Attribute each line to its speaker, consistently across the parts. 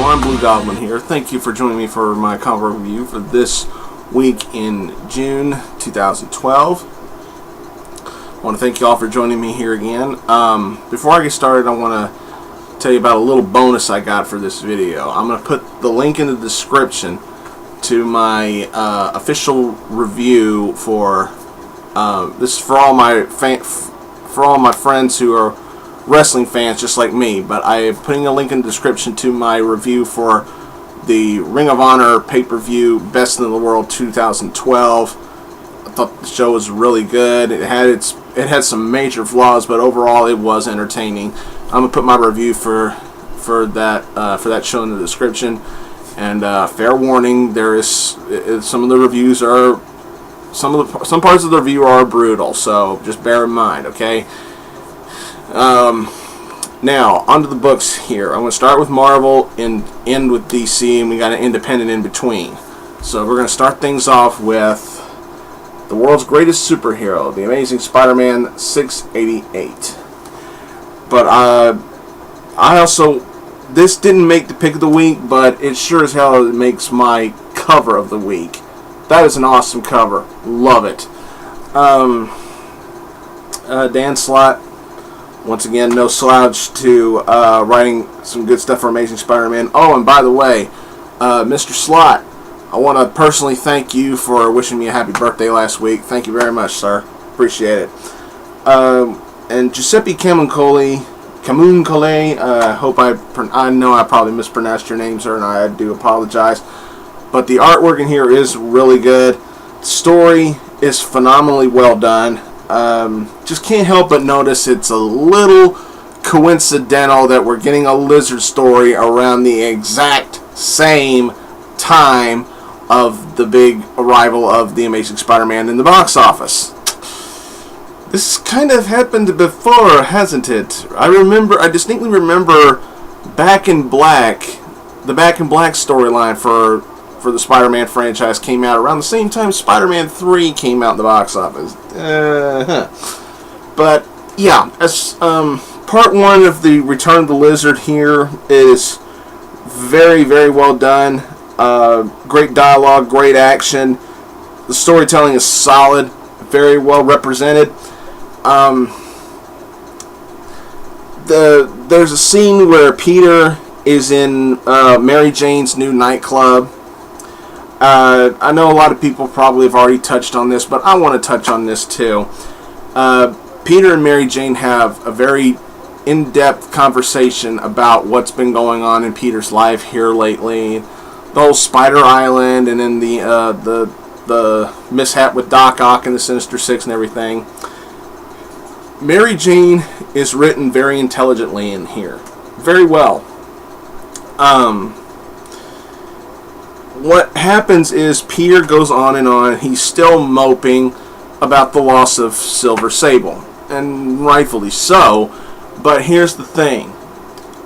Speaker 1: I'm Blugoblin here. Thank you for joining me for my cover review for this week in June 2012. I want to thank you all for joining me here again. Before I get started, I want to tell you about a little bonus I got for this video. I'm going to put the link in the description to my official review for this is for all my friends who are wrestling fans just like me, but I am putting a link in the description to my review for the Ring of Honor pay-per-view Best in the World 2012. I thought the show was really good. It had some major flaws, but overall it was entertaining. I'm gonna put my review for that show in the description. And fair warning, there is some of the reviews are some parts of the review are brutal, so just bear in mind, okay? Now, onto the books here. I'm going to start with Marvel and end with DC, and we got an independent in between. So we're going to start things off with the world's greatest superhero, The Amazing Spider-Man 688. But this didn't make the pick of the week, but it sure as hell makes my cover of the week. That is an awesome cover. Love it. Dan Slott, once again, no slouch to writing some good stuff for Amazing Spider-Man. Oh, and by the way, Mr. Slott, I want to personally thank you for wishing me a happy birthday last week. Thank you very much, sir. Appreciate it. And Giuseppe Camuncoli, I know I probably mispronounced your name, sir, and I do apologize. But the artwork in here is really good. The story is phenomenally well done. Just can't help but notice it's a little coincidental that we're getting a Lizard story around the exact same time of the big arrival of The Amazing Spider-Man in the box office. This kind of happened before, hasn't it? I distinctly remember Back in Black, the Back in Black storyline for the Spider-Man franchise came out around the same time Spider-Man 3 came out in the box office. But yeah, as part one of the Return of the Lizard here is very, very well done. Great dialogue, great action. The storytelling is solid, very well represented. There's a scene where Peter is in Mary Jane's new nightclub. I know a lot of people probably have already touched on this, but I want to touch on this too. Peter and Mary Jane have a very in-depth conversation about what's been going on in Peter's life here lately. The whole Spider Island, and then the mishap with Doc Ock and the Sinister Six and everything. Mary Jane is written very intelligently in here. Very well. What happens is Peter goes on and on. He's still moping about the loss of Silver Sable, and rightfully so. But here's the thing.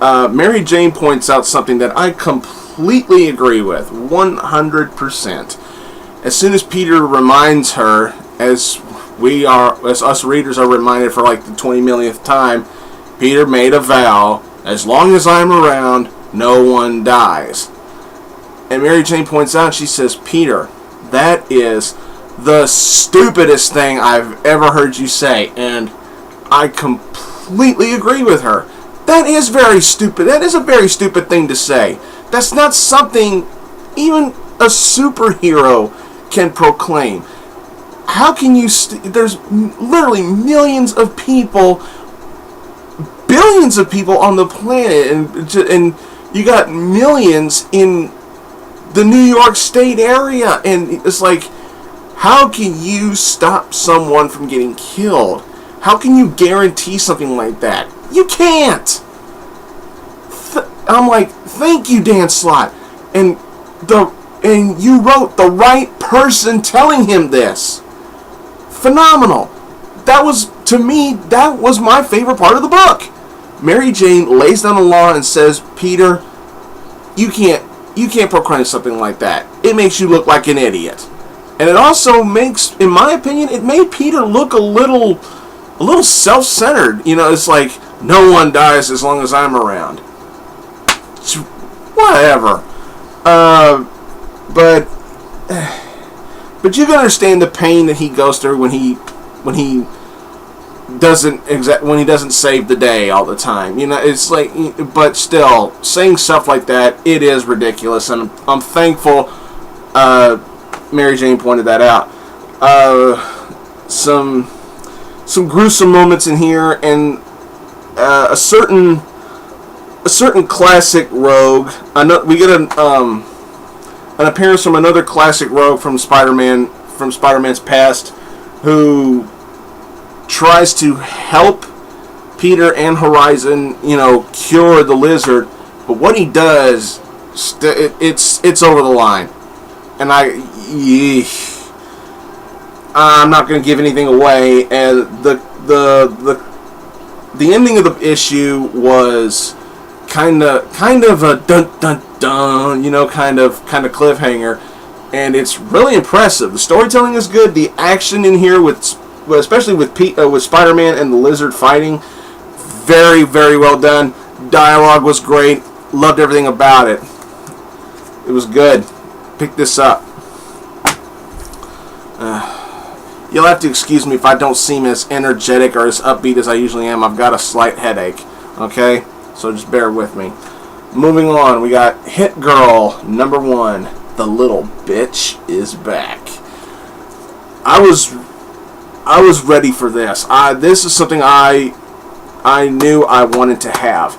Speaker 1: Mary Jane points out something that I completely agree with, 100%. As soon as Peter reminds her, as us readers are reminded for like the 20 millionth time, Peter made a vow, as long as I'm around, no one dies. And Mary Jane points out, she says, Peter, that is the stupidest thing I've ever heard you say. And I completely agree with her. That is very stupid. That is a very stupid thing to say. That's not something even a superhero can proclaim. How can you... there's literally millions of people, billions of people on the planet, and you got millions in the New York State area, and it's like, how can you stop someone from getting killed? How can you guarantee something like that? You can't! I'm like, thank you, Dan Slott. And you wrote the right person telling him this. Phenomenal. That was, to me, that was my favorite part of the book. Mary Jane lays down the law and says, Peter, you can't proclaim something like that. It makes you look like an idiot. And it also makes, in my opinion, it made Peter look a little self-centered. You know, it's like, no one dies as long as I'm around. whatever. But you can understand the pain that he goes through when he doesn't save the day all the time. You know, it's like, but still, saying stuff like that, it is ridiculous, and I'm thankful Mary Jane pointed that out. Some gruesome moments in here, and a certain classic rogue. We get an appearance from another classic rogue from Spider-Man's past, who tries to help Peter and Horizon, cure the lizard, but what he does, it's over the line, and I'm not going to give anything away. And the ending of the issue was kind of a dun dun dun, kind of cliffhanger, and it's really impressive. The storytelling is good. The action in here, especially with Spider-Man and the lizard fighting, very, very well done. Dialogue was great. Loved everything about it. It was good. Pick this up. You'll have to excuse me if I don't seem as energetic or as upbeat as I usually am. I've got a slight headache. Okay? So just bear with me. Moving on, we got Hit Girl #1. The little bitch is back. I was ready for this. This is something I knew I wanted to have.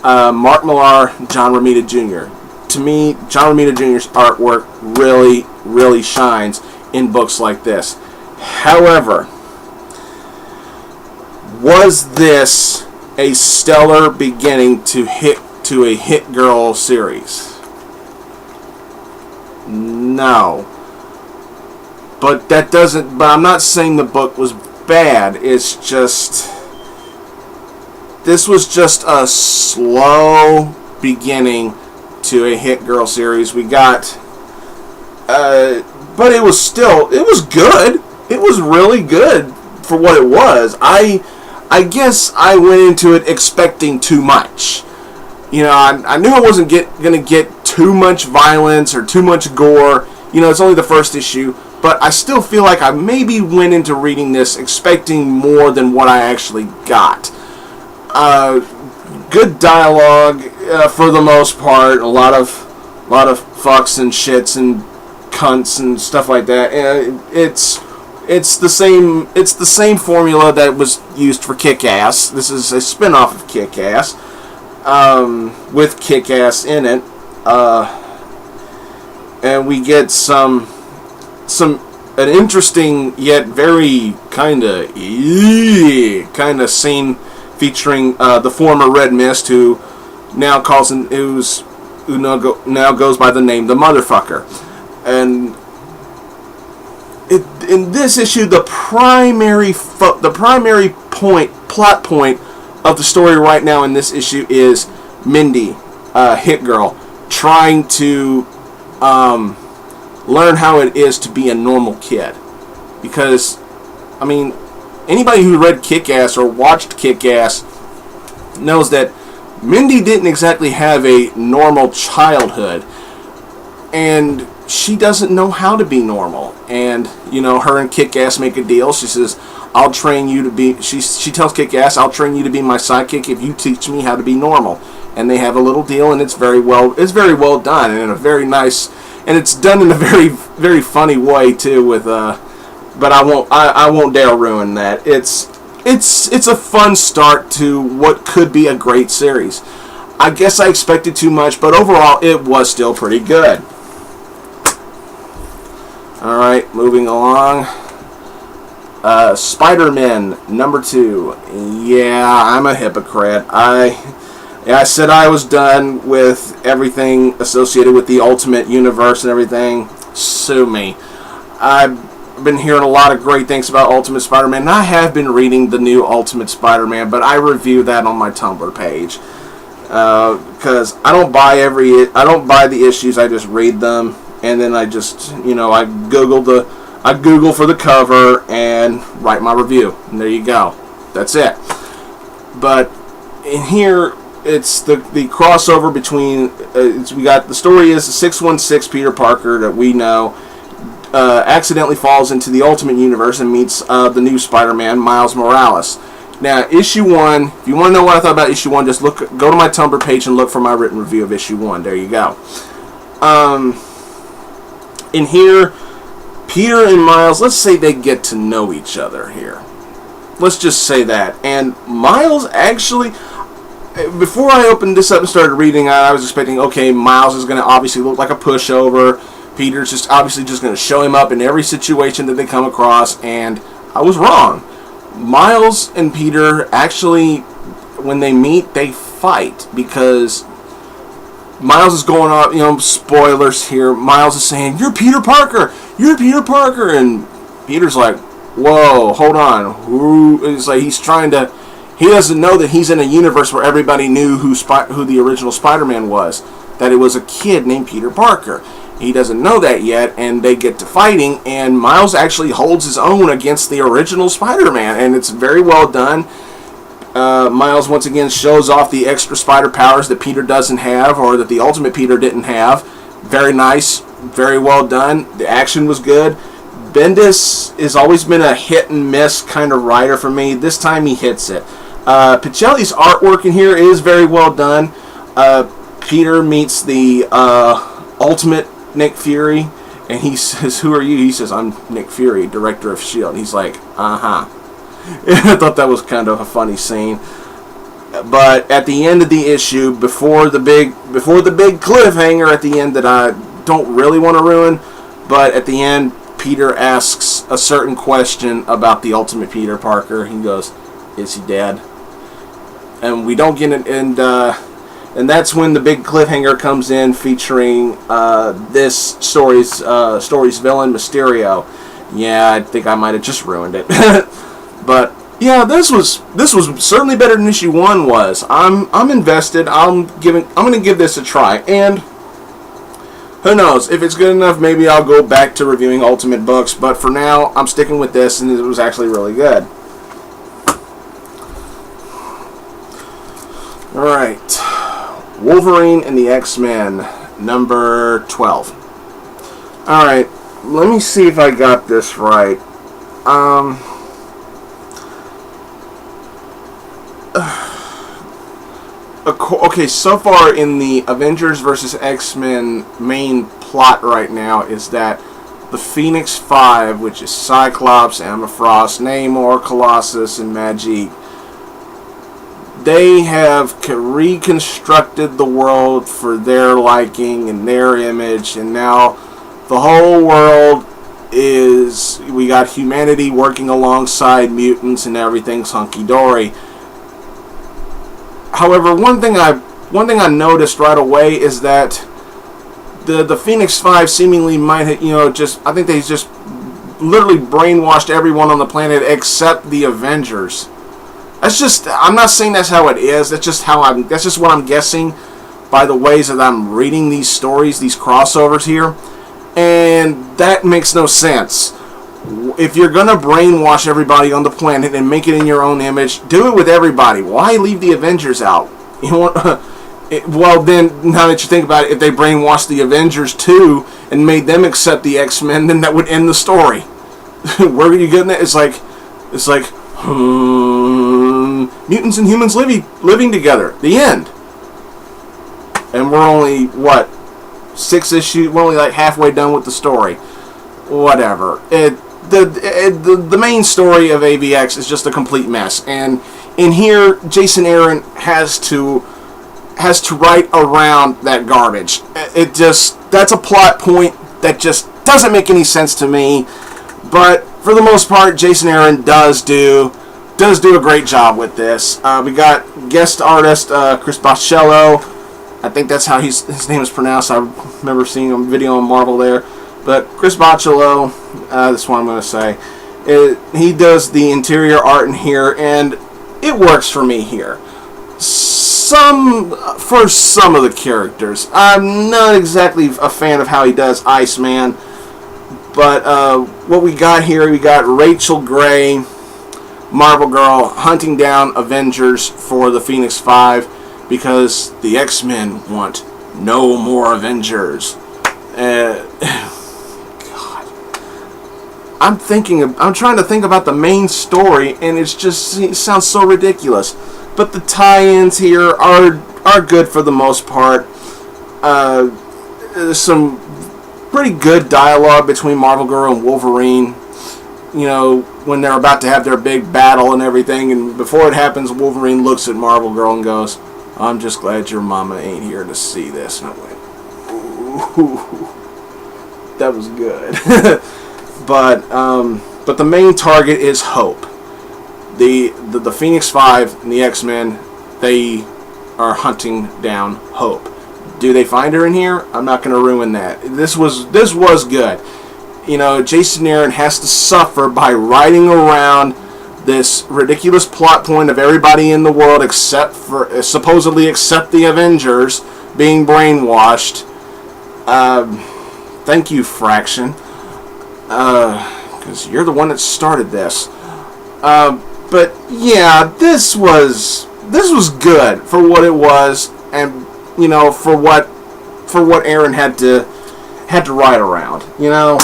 Speaker 1: Mark Millar, John Romita Jr. To me, John Romita Jr.'s artwork really, really shines in books like this. However, was this a stellar beginning to a Hit Girl series? No. But I'm not saying the book was bad. It's just, this was just a slow beginning to a Hit Girl series. We got, but it was good. It was really good for what it was. I guess I went into it expecting too much. I knew I wasn't going to get too much violence or too much gore. It's only the first issue. But I still feel like I maybe went into reading this expecting more than what I actually got. Good dialogue for the most part. A lot of fucks and shits and cunts and stuff like that. It's the same formula that was used for Kick-Ass. This is a spin-off of Kick-Ass with Kick-Ass in it, and we get an interesting yet very kind of scene featuring the former Red Mist, who now goes by the name The Motherfucker. And in this issue, the primary plot point of the story right now in this issue is Mindy, Hit Girl, trying to learn how it is to be a normal kid. Because, anybody who read Kick-Ass or watched Kick-Ass knows that Mindy didn't exactly have a normal childhood, and she doesn't know how to be normal. And her and Kick-Ass make a deal. She says, I'll train you to be, she tells Kick-Ass, I'll train you to be my sidekick if you teach me how to be normal. And they have a little deal, and it's very well done, and in a very nice, and it's done in a very, very funny way too. With but I won't dare ruin that. It's a fun start to what could be a great series. I guess I expected too much, but overall it was still pretty good. All right, moving along. Spiderman #2. Yeah, I'm a hypocrite. I said I was done with everything associated with the Ultimate Universe and everything. Sue me. I've been hearing a lot of great things about Ultimate Spider-Man, and I have been reading the new Ultimate Spider-Man, but I review that on my Tumblr page. Because I don't buy the issues, I just read them, and then I just, I Google for the cover and write my review, and there you go. That's it. But in here, it's the crossover between we got the story is 616 Peter Parker that we know accidentally falls into the Ultimate Universe and meets the new Spider-Man, Miles Morales. Now, issue 1, if you want to know what I thought about issue 1, just go to my Tumblr page and look for my written review of issue 1. There you go. In here, Peter and Miles, let's say they get to know each other here. Let's just say that. And Miles actually, before I opened this up and started reading, I was expecting, okay, Miles is going to obviously look like a pushover. Peter's just obviously just going to show him up in every situation that they come across, and I was wrong. Miles and Peter actually, when they meet, they fight, because Miles is going on, spoilers here, Miles is saying, "You're Peter Parker! You're Peter Parker!" And Peter's like, "Whoa, hold on." It's like he's trying to, he doesn't know that he's in a universe where everybody knew who the original Spider-Man was, that it was a kid named Peter Parker. He doesn't know that yet, and they get to fighting, and Miles actually holds his own against the original Spider-Man, and it's very well done. Miles once again shows off the extra spider powers that Peter doesn't have, or that the Ultimate Peter didn't have. Very nice, very well done. The action was good. Bendis has always been a hit and miss kind of writer for me. This time he hits it. Pichelli's artwork in here is very well done. Peter meets the Ultimate Nick Fury, and he says, "Who are you?" He says, "I'm Nick Fury, director of S.H.I.E.L.D." He's like, "Uh-huh." I thought that was kind of a funny scene. But at the end of the issue, before the big cliffhanger at the end that I don't really want to ruin, but at the end, Peter asks a certain question about the Ultimate Peter Parker. He goes, "Is he dead?" And we don't get it, and that's when the big cliffhanger comes in, featuring this story's villain, Mysterio. Yeah, I think I might have just ruined it. But yeah, this was certainly better than issue 1 was. I'm invested. I'm gonna give this a try, and who knows, if it's good enough, maybe I'll go back to reviewing Ultimate books. But for now, I'm sticking with this, and it was actually really good. All right. Wolverine and the X-Men, number 12. Alright, let me see if I got this right. Okay, so far in the Avengers vs. X-Men main plot right now is that the Phoenix Five, which is Cyclops, Emma Frost, Namor, Colossus, and Magik, they have reconstructed the world for their liking and their image, and now the whole world is, we got humanity working alongside mutants, and everything's hunky-dory. However, one thing I noticed right away is that the Phoenix Five seemingly might have, I think they just literally brainwashed everyone on the planet except the Avengers. That's just, I'm not saying that's how it is. That's just what I'm guessing by the ways that I'm reading these stories, these crossovers here. And that makes no sense. If you're going to brainwash everybody on the planet and make it in your own image, do it with everybody. Why leave the Avengers out? Well, then, now that you think about it, if they brainwashed the Avengers too and made them accept the X-Men, then that would end the story. Where are you getting that? It's like, mutants and humans living together. The end. And we're only, 6 issues? We're only like halfway done with the story. Whatever. The main story of AVX is just a complete mess. And in here, Jason Aaron has to write around that garbage. That's a plot point that just doesn't make any sense to me. But for the most part, Jason Aaron does do a great job with this. We got guest artist Chris Boccello. I think that's how his name is pronounced. I remember seeing a video on Marvel there. But Chris Boccello, that's what I'm going to say. He does the interior art in here, and it works for me here. For some of the characters. I'm not exactly a fan of how he does Iceman. But what we got here, we got Rachel Gray, Marvel Girl, hunting down Avengers for the Phoenix Five. because the X-Men want no more Avengers. God. I'm trying to think about the main story, and it sounds so ridiculous. But the tie-ins here are good for the most part. There's some pretty good dialogue between Marvel Girl and Wolverine. You know, when they're about to have their big battle and everything, and before it happens, Wolverine looks at Marvel Girl and goes, "I'm just glad your mama ain't here to see this." And I went, ooh, that was good. But the main target is Hope. The Phoenix Five and the X-Men, they are hunting down Hope. Do they find her in here? I'm not going to ruin that. This was good. You know, Jason Aaron has to suffer by riding around this ridiculous plot point of everybody in the world supposedly except the Avengers being brainwashed. Thank you, Fraction, because you're the one that started this. But yeah, this was good for what it was, and you know, for what Aaron had to ride around. You know,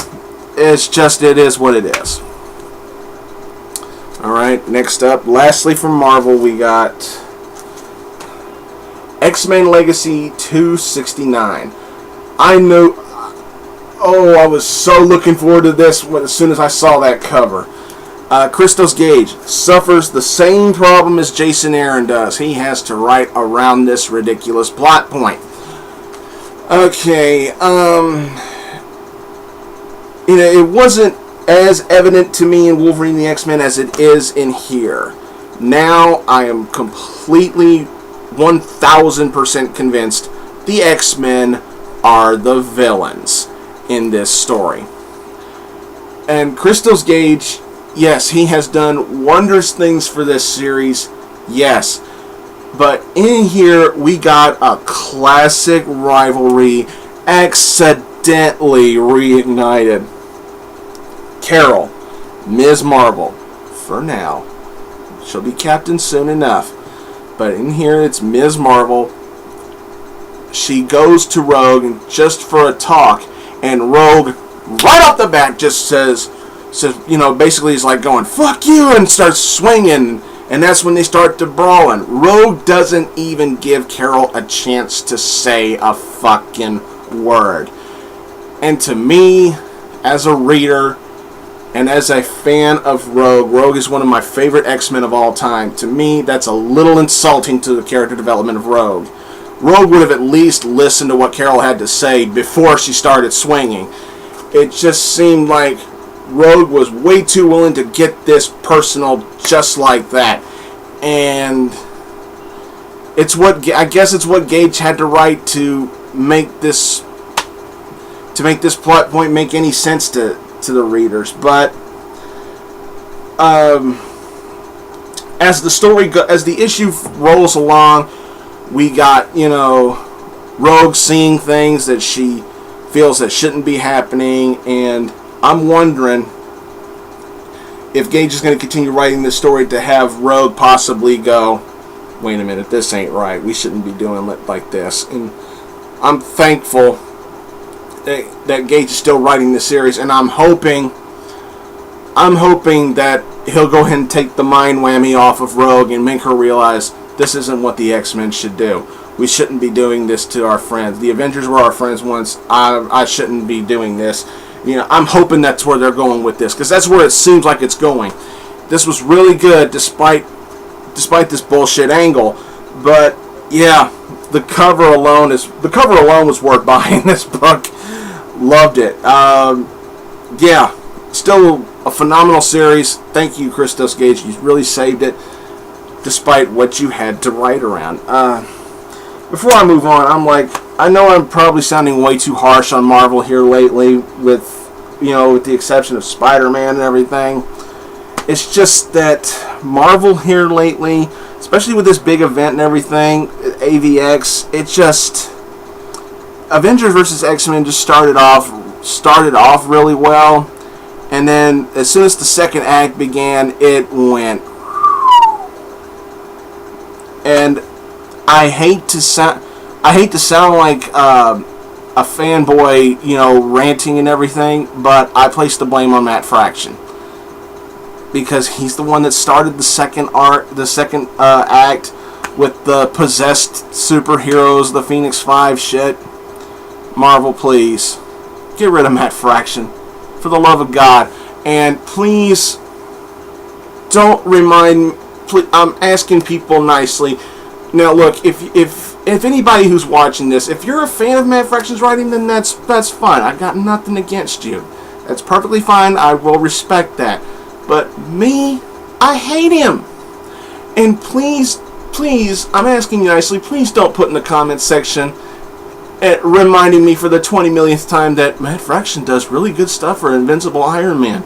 Speaker 1: it is what it is. All right, next up, lastly from Marvel, we got X-Men Legacy 269. I was so looking forward to this as soon as I saw that cover. Christos Gage suffers the same problem as Jason Aaron does. He has to write around this ridiculous plot point. Okay, you know, it wasn't as evident to me in Wolverine the X-Men as it is in here. Now I am completely 1000% convinced the X-Men are the villains in this story. And Christos Gage, yes, he has done wondrous things for this series, yes. But in here, we got a classic rivalry accidentally reignited. Carol, Ms. Marvel, for now. She'll be captain soon enough. But in here, it's Ms. Marvel. She goes to Rogue and just for a talk, and Rogue, right off the bat, just says, you know, basically he's like going, "Fuck you," and starts swinging, and that's when they start to brawling. Rogue doesn't even give Carol a chance to say a fucking word. And to me, as a reader, and as a fan of Rogue is one of my favorite X-Men of all time. To me, that's a little insulting to the character development of Rogue. Rogue would have at least listened to what Carol had to say before she started swinging. It just seemed like Rogue was way too willing to get this personal just like that. And I guess it's what Gage had to write to make this plot point make any sense to the readers. But as the issue rolls along, we got, you know, Rogue seeing things that she feels that shouldn't be happening, and I'm wondering if Gage is going to continue writing this story to have Rogue possibly go, "Wait a minute, this ain't right. We shouldn't be doing it like this." And I'm thankful that Gage is still writing this series, and I'm hoping that he'll go ahead and take the mind whammy off of Rogue and make her realize this isn't what the X-Men should do. We shouldn't be doing this to our friends. The Avengers were our friends once. I shouldn't be doing this. You know, I'm hoping that's where they're going with this, because that's where it seems like it's going. This was really good despite this bullshit angle. But yeah, the cover alone was worth buying this book. Loved it. Yeah, still a phenomenal series. Thank you, Christos Gage. You really saved it, despite what you had to write around. Before I move on, I know I'm probably sounding way too harsh on Marvel here lately, with the exception of Spiderman and everything. It's just that Marvel here lately, especially with this big event and everything, AVX, Avengers vs. X-Men just started off really well, and then as soon as the second act began, it went. And I hate to sound like a fanboy, you know, ranting and everything, but I place the blame on Matt Fraction because he's the one that started the second act with the possessed superheroes, the Phoenix 5 shit. Marvel, please get rid of Matt Fraction, for the love of God, and please don't remind. I'm asking people nicely. Now, look, if anybody who's watching this, if you're a fan of Matt Fraction's writing, then that's fine. I've got nothing against you. That's perfectly fine. I will respect that. But me, I hate him. And please, I'm asking you nicely, please don't put in the comments section reminding me for the 20 millionth time that Matt Fraction does really good stuff for Invincible Iron Man.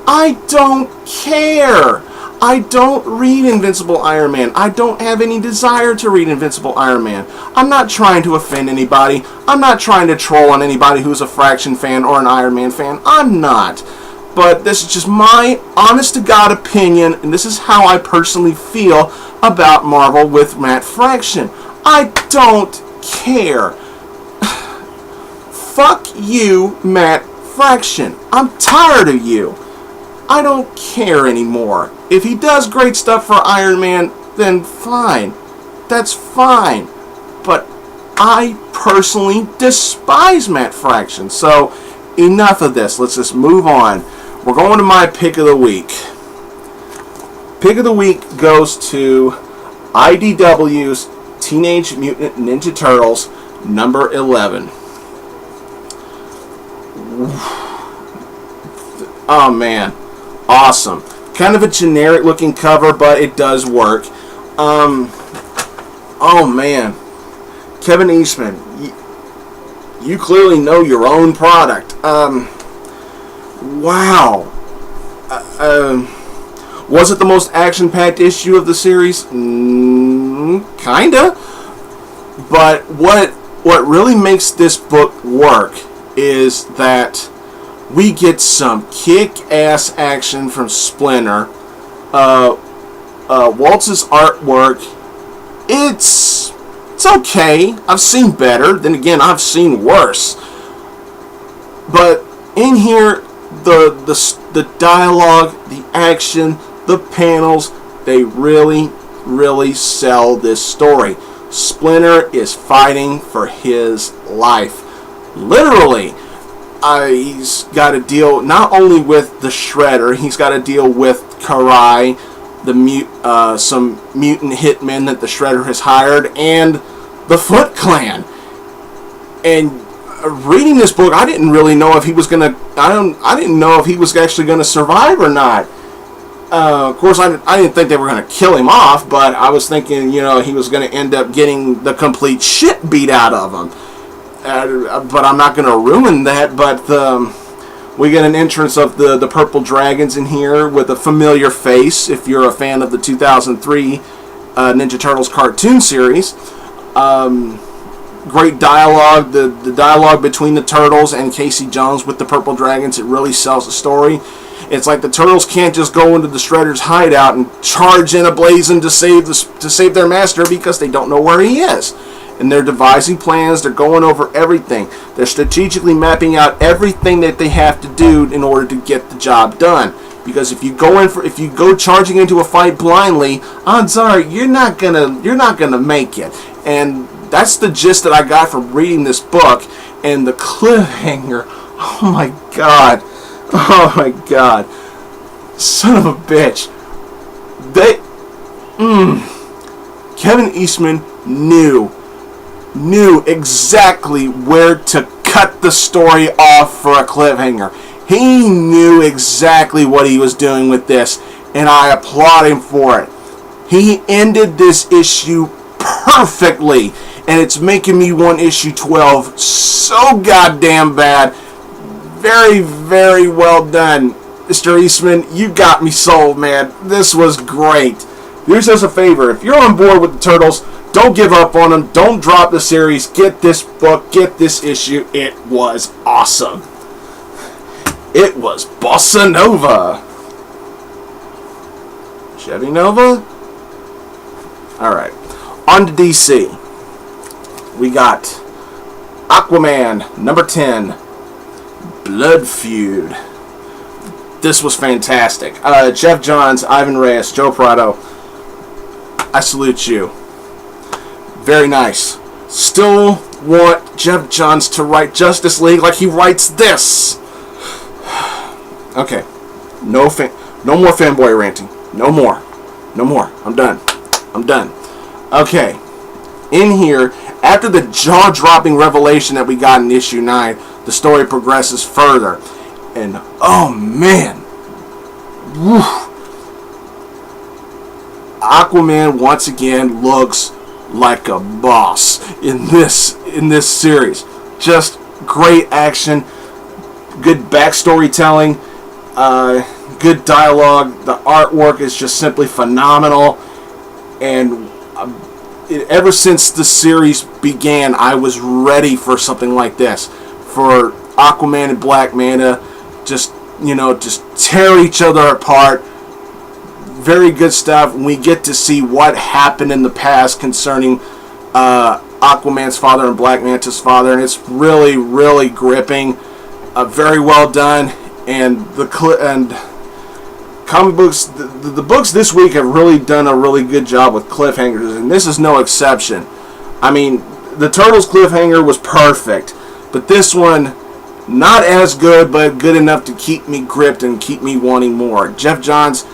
Speaker 1: I don't care. I don't read Invincible Iron Man. I don't have any desire to read Invincible Iron Man. I'm not trying to offend anybody. I'm not trying to troll on anybody who's a Fraction fan or an Iron Man fan. I'm not. But this is just my honest-to-God opinion, and this is how I personally feel about Marvel with Matt Fraction. I don't care. Fuck you, Matt Fraction. I'm tired of you. I don't care anymore. If he does great stuff for Iron Man, then fine. That's fine. But I personally despise Matt Fraction. So, enough of this. Let's just move on. We're going to my pick of the week. Pick of the week goes to IDW's Teenage Mutant Ninja Turtles, number 11. Oh, man. Awesome. Kind of a generic looking cover, but it does work. Oh man, Kevin Eastman, you clearly know your own product. Wow. Was it the most action-packed issue of the series? Kinda. But what really makes this book work is that we get some kick-ass action from Splinter. Waltz's artwork, it's okay. I've seen better. Then again, I've seen worse. But in here, the dialogue, the action, the panels, they really, really sell this story. Splinter is fighting for his life. Literally. He's got to deal not only with the Shredder, he's got to deal with Karai, some mutant hitmen that the Shredder has hired, and the Foot Clan. And reading this book, I didn't really know if he was gonna. I didn't know if he was actually gonna survive or not. Of course, I didn't think they were gonna kill him off, but I was thinking, you know, he was gonna end up getting the complete shit beat out of him. But I'm not going to ruin that. But we get an entrance of the Purple Dragons in here with a familiar face, if you're a fan of the 2003 Ninja Turtles cartoon series. Great dialogue. The dialogue between the Turtles and Casey Jones with the Purple Dragons, it really sells the story. It's like the Turtles can't just go into the Shredder's hideout and charge in a blazing to save their master because they don't know where he is. And they're devising plans, they're going over everything. They're strategically mapping out everything that they have to do in order to get the job done. Because if you go charging into a fight blindly, odds are you're not gonna make it. And that's the gist that I got from reading this book. And the cliffhanger, oh my god. Son of a bitch. Kevin Eastman knew exactly where to cut the story off for a cliffhanger. He knew exactly what he was doing with this, and I applaud him for it. He ended this issue perfectly, and it's making me want issue 12 so goddamn bad. Very, very well done, Mr. Eastman. You got me sold, man. This was great. Do yourself a favor. If you're on board with the Turtles, don't give up on them. Don't drop the series. Get this book. Get this issue. It was awesome. It was Bossa Nova. Chevy Nova? Alright. On to DC. We got Aquaman, number 10, Blood Feud. This was fantastic. Jeff Johns, Ivan Reyes, Joe Prado, I salute you. Very nice. Still want Jeff Johns to write Justice League like he writes this. Okay. No more fanboy ranting. No more. I'm done. Okay. In here, after the jaw-dropping revelation that we got in issue 9, the story progresses further. And, oh man. Woo. Aquaman once again looks like a boss in this series. Just great action, good backstory telling, good dialogue. The artwork is just simply phenomenal, and ever since the series began, I was ready for something like this, for Aquaman and Black Manta just tear each other apart. Very good stuff. We get to see what happened in the past concerning Aquaman's father and Black Manta's father, and it's really, really gripping. Very well done, and comic books. The books this week have really done a really good job with cliffhangers, and this is no exception. I mean, the Turtles cliffhanger was perfect, but this one, not as good, but good enough to keep me gripped and keep me wanting more. Jeff Johns,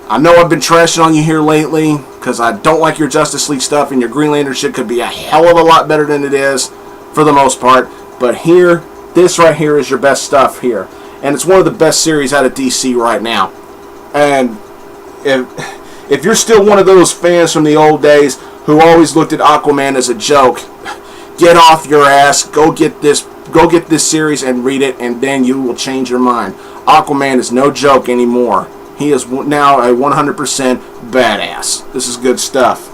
Speaker 1: I know I've been trashing on you here lately because I don't like your Justice League stuff, and your Green Lantern shit could be a hell of a lot better than it is for the most part. But here, this right here is your best stuff here. And it's one of the best series out of DC right now. And if you're still one of those fans from the old days who always looked at Aquaman as a joke, get off your ass, go get this series and read it, and then you will change your mind. Aquaman is no joke anymore. He is now a 100% badass. This is good stuff.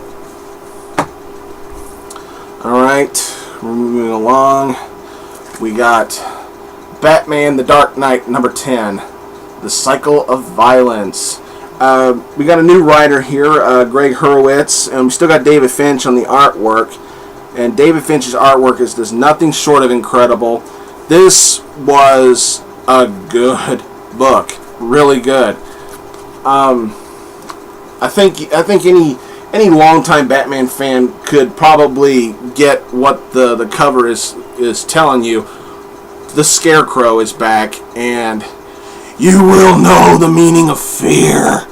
Speaker 1: Alright, we're moving along. We got Batman the Dark Knight, number 10. The Cycle of Violence. We got a new writer here, Greg Hurwitz, and we still got David Finch on the artwork. And David Finch's artwork is just nothing short of incredible. This was a good book. Really good. I think any longtime Batman fan could probably get what the cover is telling you. The Scarecrow is back, and you will know the meaning of fear.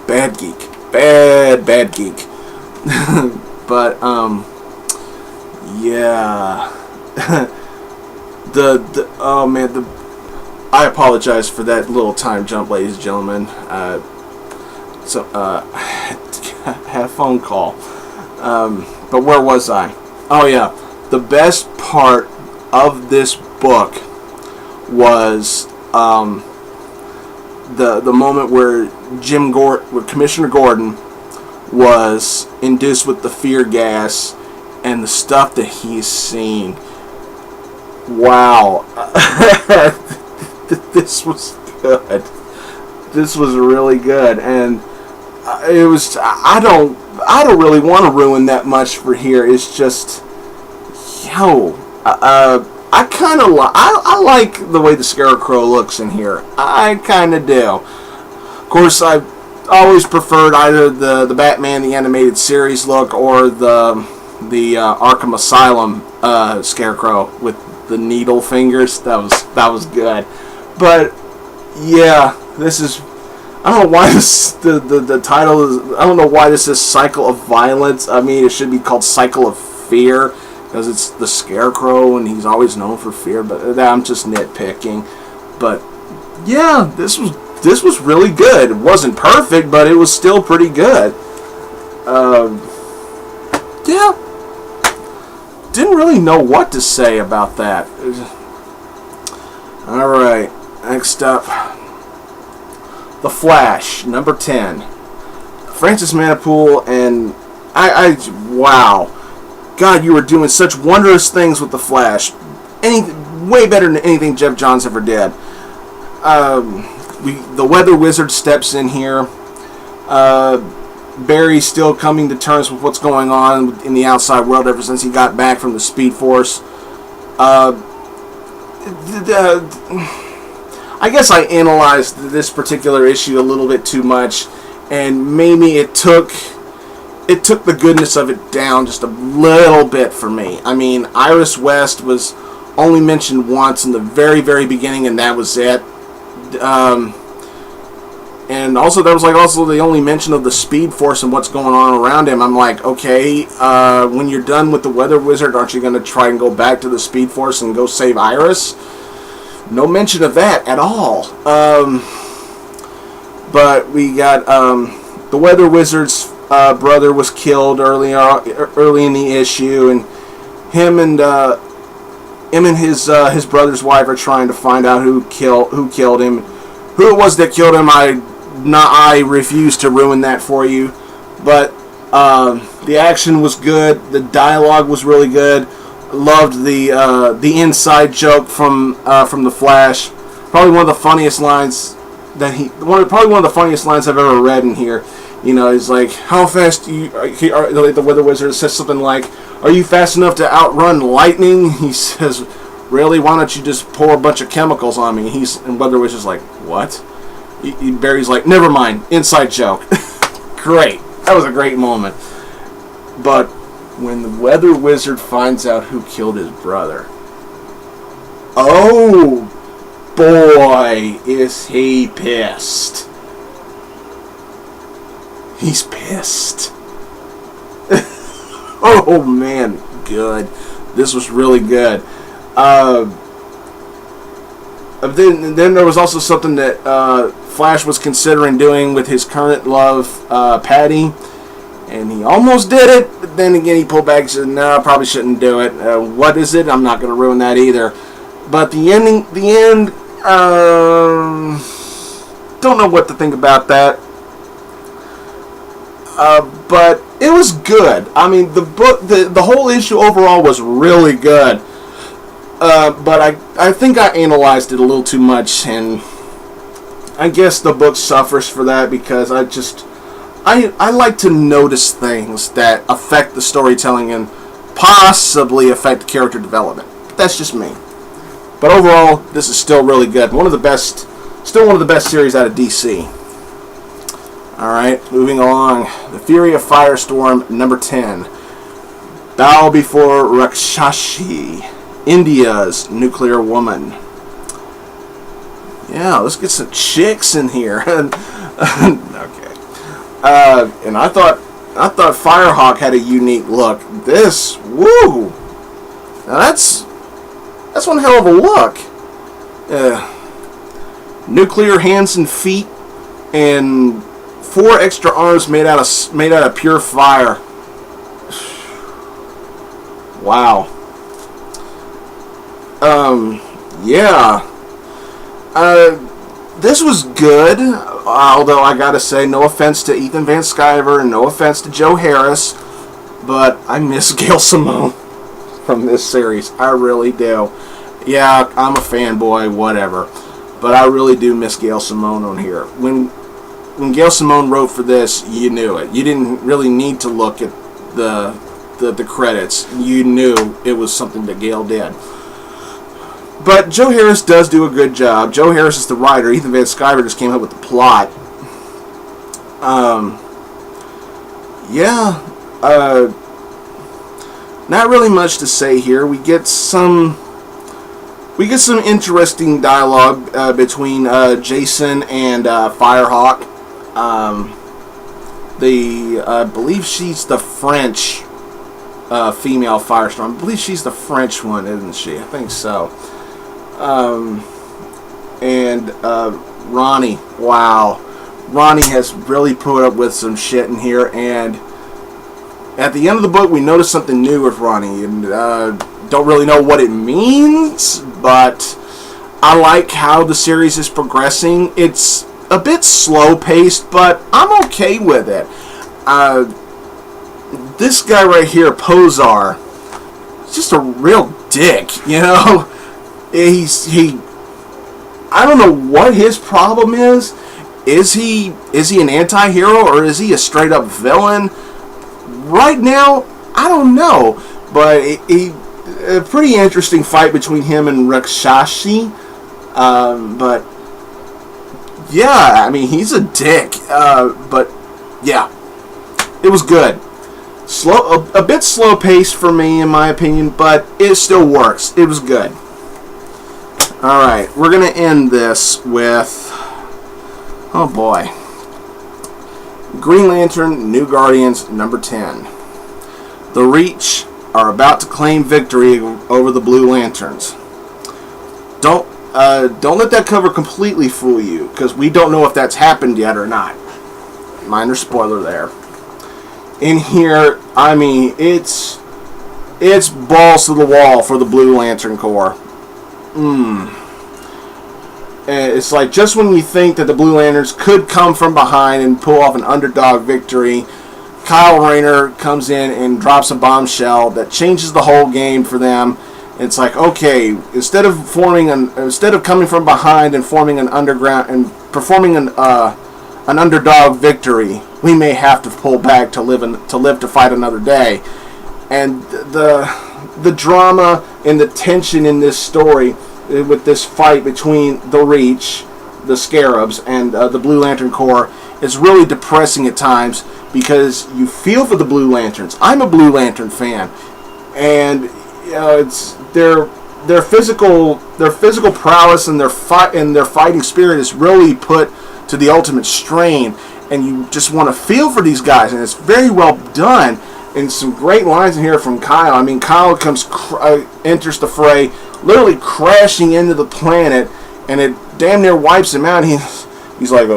Speaker 1: Bad geek. Bad geek. But yeah. Oh man, I apologize for that little time jump, ladies and gentlemen. I had a phone call. But where was I? Oh yeah, the best part of this book was the moment where Commissioner Gordon was induced with the fear gas and the stuff that he's seen. Wow. This was good. This was really good, and it was. I don't really want to ruin that much for here. It's just, I kind of I like the way the Scarecrow looks in here. I kind of do. Of course, I've always preferred either the Batman the animated series look or the Arkham Asylum Scarecrow with the needle fingers. That was good. But yeah, this is. I don't know why the title is. I don't know why this is Cycle of Violence. I mean, it should be called Cycle of Fear because it's the Scarecrow and he's always known for fear. But I'm just nitpicking. But yeah, this was really good. It wasn't perfect, but it was still pretty good. Yeah, didn't really know what to say about that. All right. Next up, The Flash, number 10. Francis Manapul, and wow. God, you were doing such wondrous things with The Flash. Way better than anything Jeff Johns ever did. The Weather Wizard steps in here. Barry's still coming to terms with what's going on in the outside world ever since he got back from the Speed Force. I guess I analyzed this particular issue a little bit too much, and maybe it took the goodness of it down just a little bit for me. I mean, Iris West was only mentioned once in the very, very beginning, and that was it. And also, that was like also the only mention of the Speed Force and what's going on around him. I'm like, okay, when you're done with the Weather Wizard, aren't you going to try and go back to the Speed Force and go save Iris? No mention of that at all. But we got the Weather Wizard's brother was killed early in the issue, and him and his brother's wife are trying to find out who killed him. Who it was that killed him, I refuse to ruin that for you. But the action was good. The dialogue was really good. Loved the inside joke from the Flash. Probably one of the funniest lines probably one of the funniest lines I've ever read in here. You know, he's like, "How fast the Weather Wizard says something like, "Are you fast enough to outrun lightning?" He says, "Really? Why don't you just pour a bunch of chemicals on me?" And Weather Wizard's like, "What?" Barry's like, "Never mind. Inside joke." Great. That was a great moment. But when the Weather Wizard finds out who killed his brother, oh boy, is he pissed. He's pissed. Oh man, good. This was really good. Then there was also something that Flash was considering doing with his current love, Patty, and he almost did it, but then again he pulled back and said, "No, I probably shouldn't do it." What is it? I'm not going to ruin that either. But the end, don't know what to think about that. But it was good. I mean, the whole issue overall was really good. But I think I analyzed it a little too much, and I guess the book suffers for that because I like to notice things that affect the storytelling and possibly affect character development. That's just me. But overall, this is still really good. Still one of the best series out of DC. Alright, moving along. The Fury of Firestorm, number 10. Bow before Rakshashi, India's nuclear woman. Yeah, let's get some chicks in here. Okay. And I thought Firehawk had a unique look. This, woo! Now that's one hell of a look. Nuclear hands and feet, and 4 extra arms made out of pure fire. Wow. Yeah. This was good, although I gotta say, no offense to Ethan Van Sciver and no offense to Joe Harris, but I miss Gail Simone from this series. I really do. Yeah, I'm a fanboy, whatever, but I really do miss Gail Simone on here. When Gail Simone wrote for this, you knew it. You didn't really need to look at the credits. You knew it was something that Gail did. But Joe Harris does do a good job. Joe Harris is the writer. Ethan Van Sciver just came up with the plot. Yeah. Not really much to say here. We get some interesting dialogue between Jason and Firehawk. I believe she's the French female Firestorm. I believe she's the French one, isn't she? I think so. And Ronnie. Wow. Ronnie has really put up with some shit in here, and at the end of the book we notice something new with Ronnie, and don't really know what it means, but I like how the series is progressing. It's a bit slow paced, but I'm okay with it. This guy right here, Posar, is just a real dick, you know? I don't know what his problem is. Is he an anti-hero, or is he a straight up villain? Right now, I don't know. But a pretty interesting fight between him and Rakshasi. But yeah, I mean, he's a dick. But yeah, it was good. A bit slow paced for me, in my opinion, but it still works. It was good. All right, we're gonna end this with, oh boy, Green Lantern New Guardians number 10. The Reach are about to claim victory over the Blue Lanterns. Don't let that cover completely fool you, because we don't know if that's happened yet or not. Minor spoiler there. In here, I mean, it's balls to the wall for the Blue Lantern Corps. It's like, just when you think that the Blue Lanterns could come from behind and pull off an underdog victory, Kyle Rayner comes in and drops a bombshell that changes the whole game for them. It's like, okay, instead of coming from behind and forming an underground and performing an underdog victory, we may have to pull back to live to fight another day. And the drama and the tension in this story with this fight between the Reach, the Scarabs, and the Blue Lantern Corps is really depressing at times, because you feel for the Blue Lanterns. I'm a Blue Lantern fan, and it's their physical prowess and their fighting spirit is really put to the ultimate strain, and you just want to feel for these guys, and it's very well done. And some great lines in here from Kyle. I mean, Kyle enters the fray, literally crashing into the planet, and it damn near wipes him out. He's like,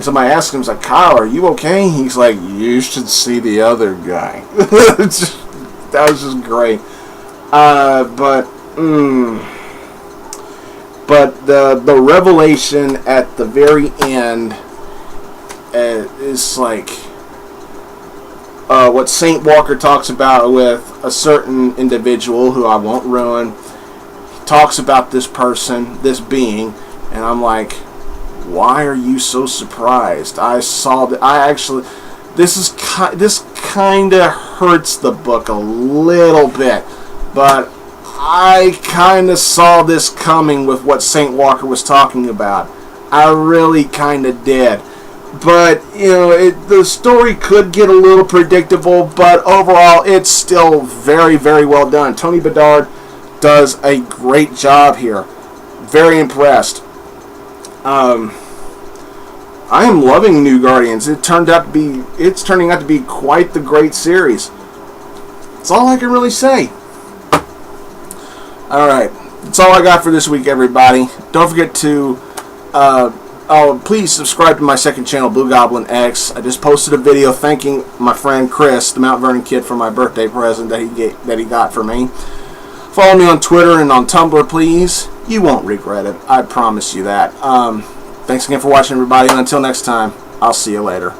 Speaker 1: And somebody asks him, he's like, Kyle, are you okay? He's like, you should see the other guy. That was just great. But the revelation at the very end is like what Saint Walker talks about with a certain individual who I won't ruin. He talks about this person, this being, and I'm like, why are you so surprised? This kind of hurts the book a little bit, but I kind of saw this coming with what Saint Walker was talking about. I really kind of did. But, the story could get a little predictable, but overall, it's still very, very well done. Tony Bedard does a great job here. Very impressed. I am loving New Guardians. It's turning out to be quite the great series. That's all I can really say. Alright, that's all I got for this week, everybody. Don't forget to please subscribe to my second channel, Blugoblin X. I just posted a video thanking my friend Chris, the Mount Vernon Kid, for my birthday present that he got for me. Follow me on Twitter and on Tumblr, please. You won't regret it. I promise you that. Thanks again for watching, everybody, and until next time, I'll see you later.